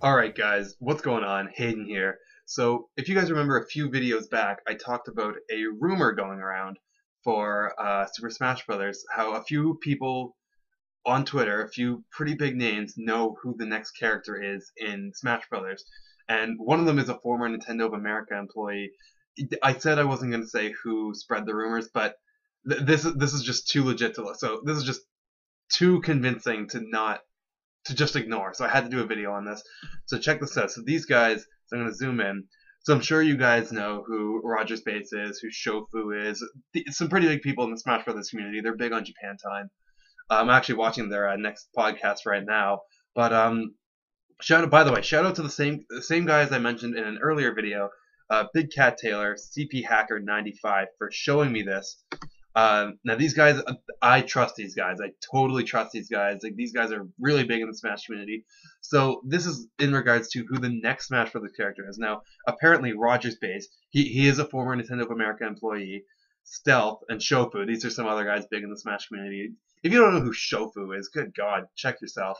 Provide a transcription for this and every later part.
Alright guys, what's going on? Hayden here. So, if you guys remember a few videos back, I talked about a rumor going around for Super Smash Brothers, how a few people on Twitter, a few pretty big names, know who the next character is in Smash Brothers. And one of them is a former Nintendo of America employee. I said I wasn't going to say who spread the rumors, but this is just too legit to so this is just too convincing to not to just ignore. So I had to do a video on this. So check this out. So these guys, so I'm going to zoom in. So I'm sure you guys know who Roger Space is, who Shofu is. Some pretty big people in the Smash Brothers community. They're big on Japan time. I'm actually watching their next podcast right now. But by the way, shout out to the same guys I mentioned in an earlier video, Big Cat Taylor, CP Hacker 95 for showing me this. Now these guys, I trust these guys. I totally trust these guys. Like these guys are really big in the Smash community. So this is in regards to who the next Smash Brothers character is. Now apparently Roger's base. He is a former Nintendo of America employee. Stealth and Shofu. These are some other guys big in the Smash community. If you don't know who Shofu is, good God, check yourself.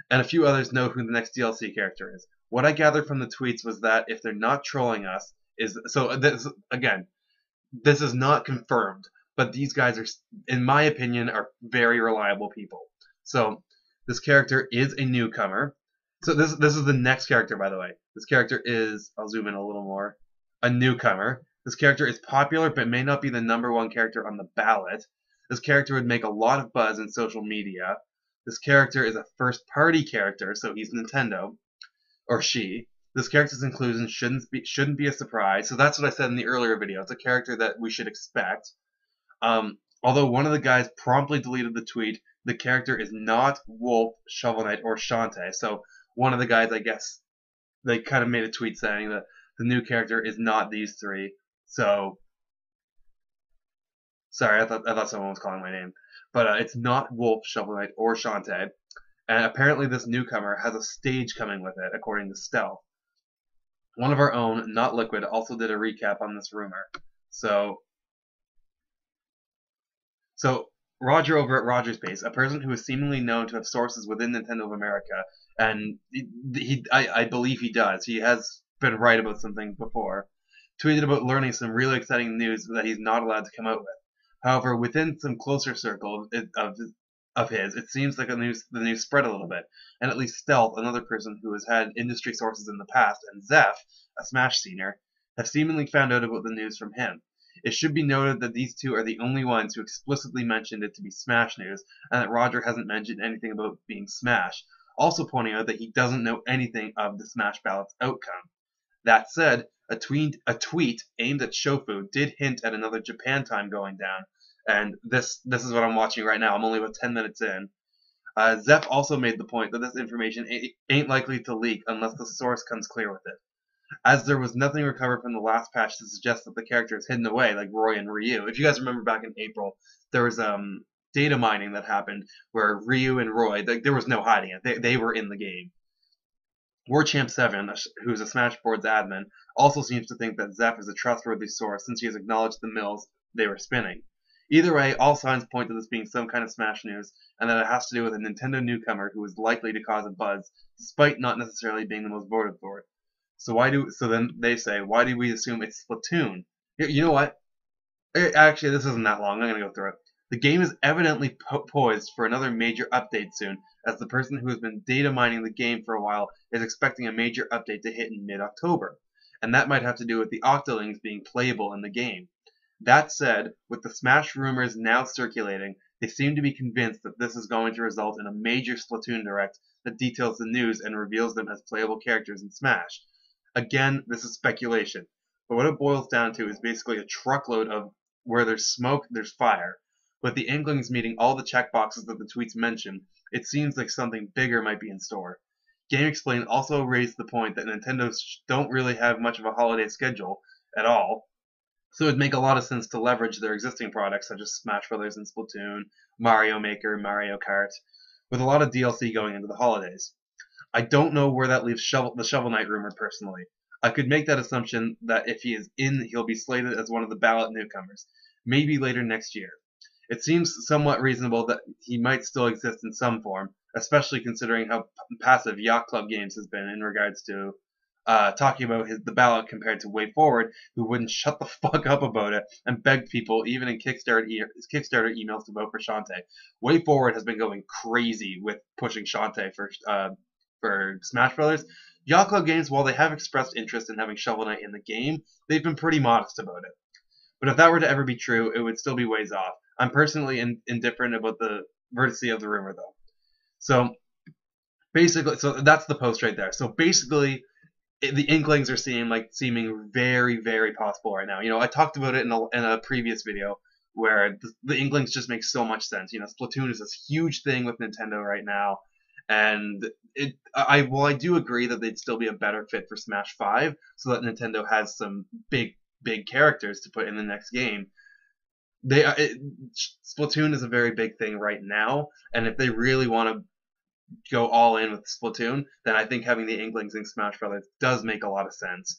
And a few others know who the next DLC character is. What I gathered from the tweets was that if they're not trolling us, is so this again, this is not confirmed, but these guys are, in my opinion, are very reliable people. So this character is a newcomer. So this is the next character, by the way. This character is, I'll zoom in a little more, a newcomer. This character is popular, but may not be the #1 character on the ballot. This character would make a lot of buzz in social media. This character is a first-party character, so he's Nintendo, or she. This character's inclusion shouldn't be a surprise. So that's what I said in the earlier video. It's a character that we should expect. Although one of the guys promptly deleted the tweet, the character is not Wolf, Shovel Knight, or Shantae. So one of the guys, I guess, they kind of made a tweet saying that the new character is not these three. So, sorry, I thought someone was calling my name, but it's not Wolf, Shovel Knight, or Shantae. And apparently, this newcomer has a stage coming with it, according to Stealth. One of our own, Not Liquid, also did a recap on this rumor. So Roger over at Roger's Base, a person who is seemingly known to have sources within Nintendo of America, and I believe he does. He has been right about some things before. Tweeted about learning some really exciting news that he's not allowed to come out with. However, within some closer circle of his, it seems like the news spread a little bit, and at least Stealth, another person who has had industry sources in the past, and Zeph, a Smash senior, have seemingly found out about the news from him. It should be noted that these two are the only ones who explicitly mentioned it to be Smash news, and that Roger hasn't mentioned anything about being Smash, also pointing out that he doesn't know anything of the Smash ballot's outcome. That said, a tweet aimed at Shofu did hint at another Japan time going down, and this is what I'm watching right now. I'm only about 10 minutes in. Zeph also made the point that this information ain't likely to leak unless the source comes clear with it. As there was nothing recovered from the last patch to suggest that the character is hidden away, like Roy and Ryu. If you guys remember back in April, there was data mining that happened where Ryu and Roy, there was no hiding it. They were in the game. WarChamp7, who's a Smashboards admin, also seems to think that Zeph is a trustworthy source since he has acknowledged the mills they were spinning. Either way, all signs point to this being some kind of Smash news, and that it has to do with a Nintendo newcomer who is likely to cause a buzz, despite not necessarily being the most voted for it. So then they say, why do we assume it's Splatoon? You know what? Actually, this isn't that long. I'm going to go through it. The game is evidently poised for another major update soon, as the person who has been data mining the game for a while is expecting a major update to hit in mid-October. And that might have to do with the Octolings being playable in the game. That said, with the Smash rumors now circulating, they seem to be convinced that this is going to result in a major Splatoon Direct that details the news and reveals them as playable characters in Smash. Again, this is speculation, but what it boils down to is basically a truckload of where there's smoke, there's fire. With the Inklings meeting all the checkboxes that the tweets mention, it seems like something bigger might be in store. GameXplain also raised the point that Nintendo don't really have much of a holiday schedule at all, so it would make a lot of sense to leverage their existing products such as Smash Brothers and Splatoon, Mario Maker, Mario Kart, with a lot of DLC going into the holidays. I don't know where that leaves the Shovel Knight rumor personally. I could make that assumption that if he is in, he'll be slated as one of the ballot newcomers, maybe later next year. It seems somewhat reasonable that he might still exist in some form, especially considering how passive Yacht Club Games has been in regards to talking about the ballot compared to Way Forward, who wouldn't shut the fuck up about it and begged people, even in Kickstarter emails, to vote for Shantae. Way Forward has been going crazy with pushing Shantae for Smash Brothers. Yacht Club Games, while they have expressed interest in having Shovel Knight in the game, they've been pretty modest about it. But if that were to ever be true, it would still be ways off. I'm personally indifferent about the veracity of the rumor, though. So basically, so that's the post right there. So basically, the Inklings are seeming very, very possible right now. You know, I talked about it in a previous video where the Inklings just make so much sense. You know, Splatoon is this huge thing with Nintendo right now, and I do agree that they'd still be a better fit for Smash 5, so that Nintendo has some big characters to put in the next game. Splatoon is a very big thing right now, and if they really want to go all in with Splatoon, then I think having the Inklings in Smash Brothers does make a lot of sense.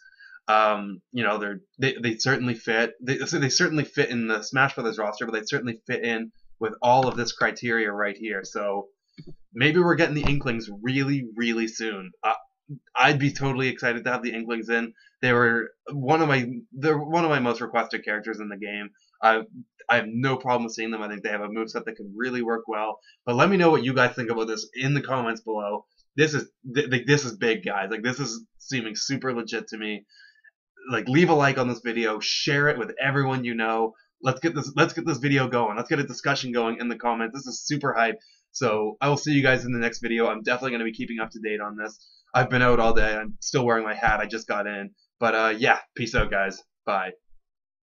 You know, they certainly fit. They certainly fit in the Smash Brothers roster, but they certainly fit in with all of this criteria right here. So maybe we're getting the Inklings really, really soon. I'd be totally excited to have the Inklings in. They're one of my most requested characters in the game. I have no problem with seeing them. I think they have a moveset that could really work well. But let me know what you guys think about this in the comments below. This is big, guys. Like, this is seeming super legit to me. Like, leave a like on this video, share it with everyone you know. Let's get this video going. Let's get a discussion going in the comments. This is super hype. So I will see you guys in the next video. I'm definitely going to be keeping up to date on this. I've been out all day. I'm still wearing my hat. I just got in. But yeah, peace out, guys. Bye.